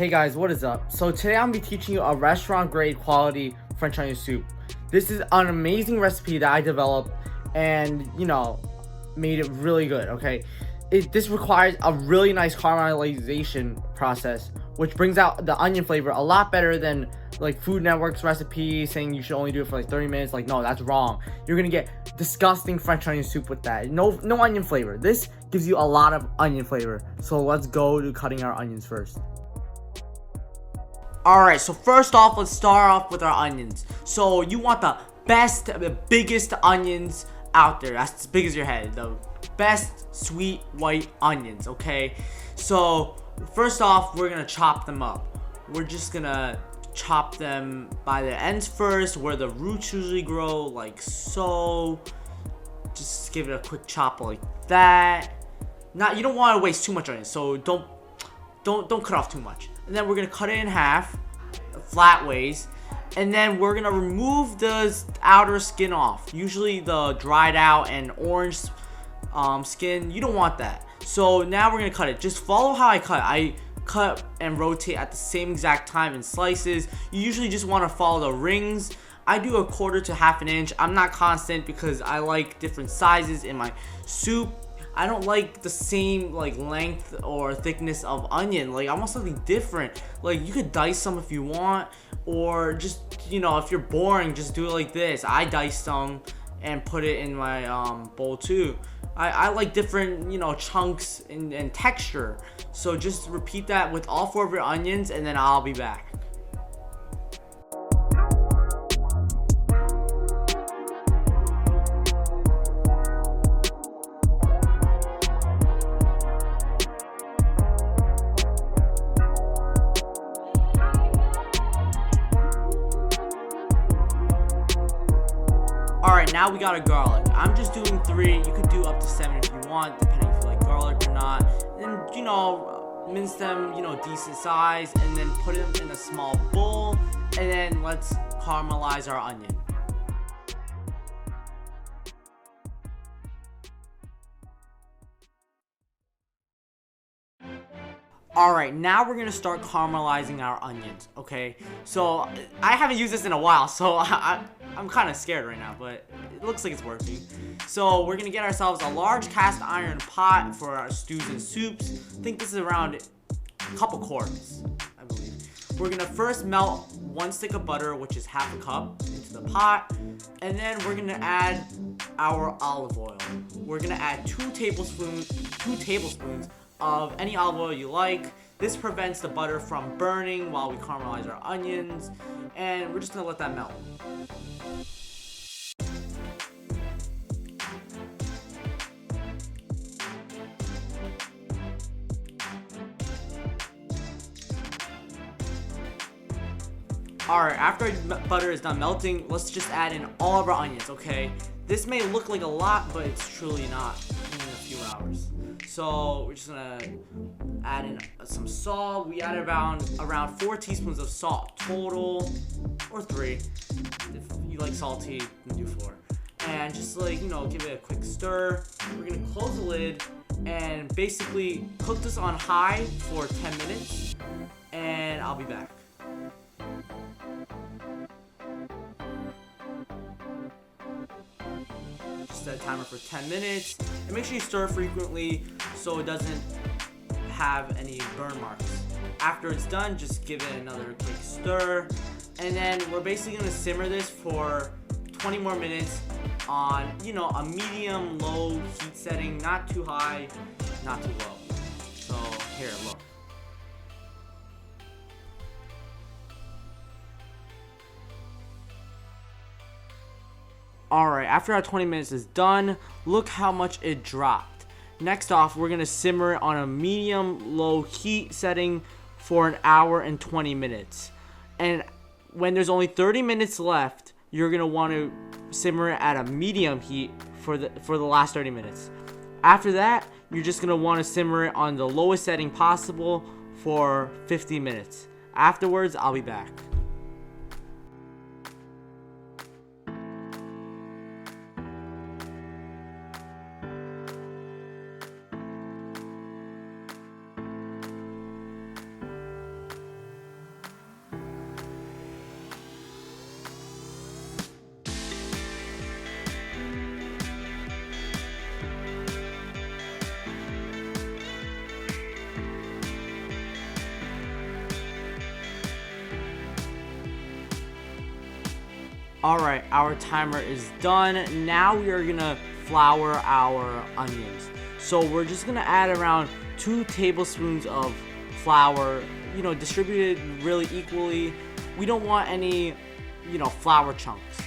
Hey guys, what is up? So today I'm gonna be teaching you a restaurant grade quality French onion soup. This is an amazing recipe that I developed and made it really good. Okay, this requires a really nice caramelization process, which brings out the onion flavor a lot better than like Food Network's recipe saying you should only do it for like 30 minutes. Like, no, that's wrong. You're gonna get disgusting French onion soup with that. No onion flavor. This gives you a lot of onion flavor. So let's go to cutting our onions first. Alright, so first off, let's start off with our onions. So you want the biggest onions out there. That's as big as your head. The best sweet white onions, okay? So first off, we're gonna chop them up. We're just gonna chop them by the ends first, where the roots usually grow, like so. Just give it a quick chop like that. You don't want to waste too much onions, so don't cut off too much. And then we're gonna cut it in half, flat ways, and then we're gonna remove the outer skin off. Usually the dried out and orange skin, you don't want that. So now we're gonna cut it. Just follow how I cut. I cut and rotate at the same exact time in slices. You usually just want to follow the rings. I do a 1/4 to 1/2 inch. I'm not constant because I like different sizes in my soup. I don't like the same like length or thickness of onion. Like, I want something different. Like, you could dice some if you want, or just, if you're boring, just do it like this. I dice some and put it in my bowl too. I like different, chunks and texture. So just repeat that with all 4 of your onions, and then I'll be back. Alright, now we got a garlic. I'm just doing 3. You could do up to 7 if you want, depending if you like garlic or not. And, mince them, decent size, and then put them in a small bowl. And then let's caramelize our onion. Alright, now we're gonna start caramelizing our onions, okay? So, I haven't used this in a while, so I'm kind of scared right now, but it looks like it's working. So, we're gonna get ourselves a large cast iron pot for our stews and soups. I think this is around a couple quarts, I believe. We're gonna first melt 1 stick of butter, which is 1/2 cup, into the pot. And then we're gonna add our olive oil. We're gonna add 2 tablespoons of any olive oil you like. This prevents the butter from burning while we caramelize our onions, and we're just gonna let that melt. Alright, after our butter is done melting, let's just add in all of our onions, okay? This may look like a lot, but it's truly not in a few hours. So we're just gonna add in some salt. We added around 4 teaspoons of salt total, or 3. If you like salty, you can do 4. And just give it a quick stir. We're gonna close the lid and basically cook this on high for 10 minutes. And I'll be back. Set a timer for 10 minutes, and make sure you stir frequently so it doesn't have any burn marks. After it's done, just give it another quick stir, and then we're basically going to simmer this for 20 more minutes on a medium low heat setting, not too high, not too low. So here, look. Alright, after our 20 minutes is done, look how much it dropped. Next off, we're going to simmer it on a medium-low heat setting for 1 hour and 20 minutes. And when there's only 30 minutes left, you're going to want to simmer it at a medium heat for the last 30 minutes. After that, you're just going to want to simmer it on the lowest setting possible for 50 minutes. Afterwards, I'll be back. Alright, our timer is done. Now we are gonna flour our onions. So we're just gonna add around 2 tablespoons of flour, distributed really equally. We don't want any, flour chunks.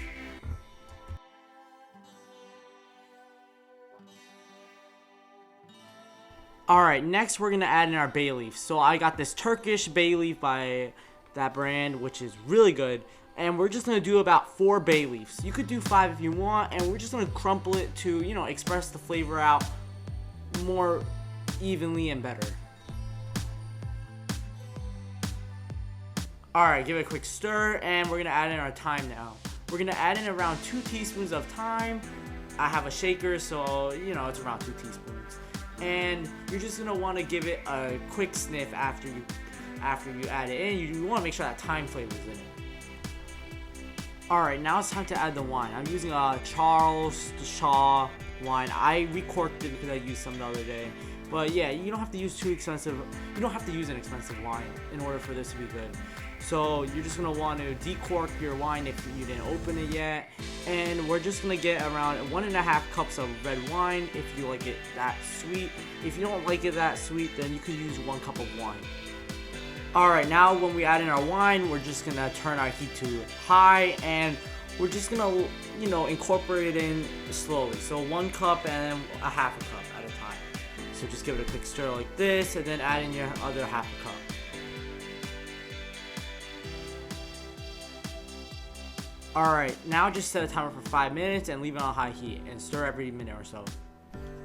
Alright, next we're gonna add in our bay leaf. So I got this Turkish bay leaf by that brand, which is really good. And we're just gonna do about 4 bay leaves. You could do 5 if you want, and we're just gonna crumple it to, express the flavor out more evenly and better. Alright, give it a quick stir, and we're gonna add in our thyme now. We're gonna add in around 2 teaspoons of thyme. I have a shaker, so it's around 2 teaspoons. And you're just gonna wanna give it a quick sniff after you add it in. You wanna make sure that thyme flavor is in it. Alright, now it's time to add the wine. I'm using a Charles Shaw wine. I recorked it because I used some the other day. But yeah, you don't have to use an expensive wine in order for this to be good. So you're just gonna want to decork your wine if you didn't open it yet. And we're just gonna get around 1.5 cups of red wine if you like it that sweet. If you don't like it that sweet, then you could use 1 cup of wine. Alright, now when we add in our wine, we're just gonna turn our heat to high, and we're just gonna, incorporate it in slowly. So 1 cup and a half a cup at a time. So just give it a quick stir like this, and then add in your other half a cup. Alright, now just set a timer for 5 minutes and leave it on high heat, and stir every minute or so.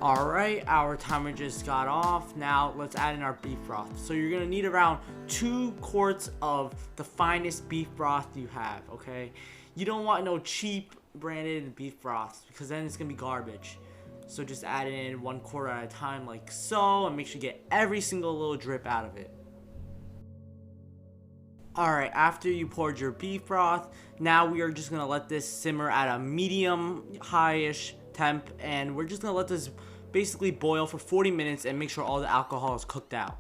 Alright, our timer just got off. Now let's add in our beef broth. So you're gonna need around 2 quarts of the finest beef broth you have, okay? You don't want no cheap branded beef broth because then it's gonna be garbage. So just add in 1 quart at a time like so, and make sure you get every single little drip out of it. Alright, after you poured your beef broth, now we are just gonna let this simmer at a medium high-ish temp, and we're just gonna let this basically boil for 40 minutes and make sure all the alcohol is cooked out.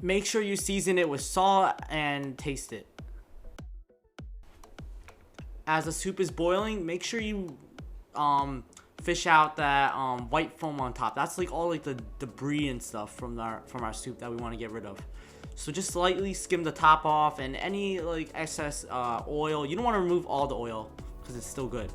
Make sure you season it with salt and taste it. As the soup is boiling, make sure you fish out that white foam on top. That's like all like the debris and stuff from our soup that we want to get rid of. So just slightly skim the top off, and any like excess oil, you don't want to remove all the oil because it's still good.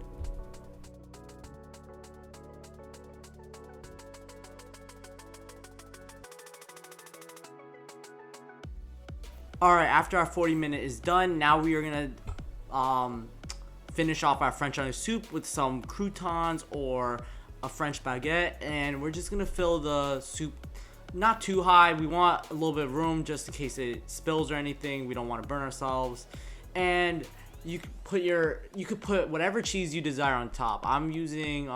Alright, after our 40-minute is done, now we are gonna finish off our French onion soup with some croutons or a French baguette, and we're just gonna fill the soup not too high. We want a little bit of room just in case it spills or anything. We don't want to burn ourselves. And you could put whatever cheese you desire on top. I'm using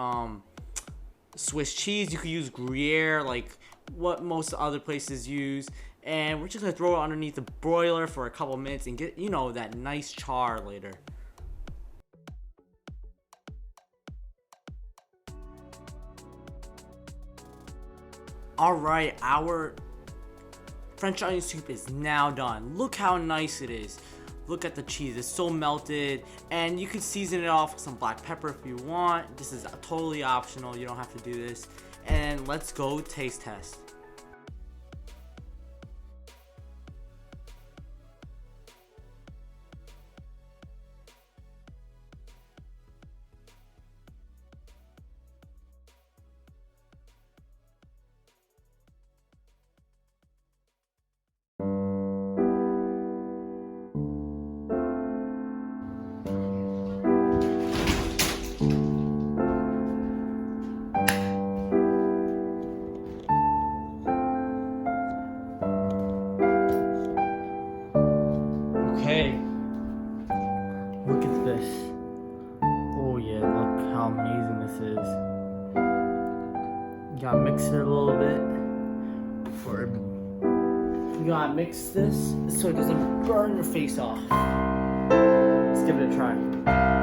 Swiss cheese. You could use Gruyere, like what most other places use. And we're just gonna throw it underneath the broiler for a couple minutes and get that nice char later. Alright, our French onion soup is now done. Look how nice it is. Look at the cheese, it's so melted. And you can season it off with some black pepper if you want. This is totally optional, you don't have to do this. And let's go taste test. Okay, look at this. Oh yeah, look how amazing this is. You gotta mix it a little bit. You gotta mix this so it doesn't burn your face off. Let's give it a try.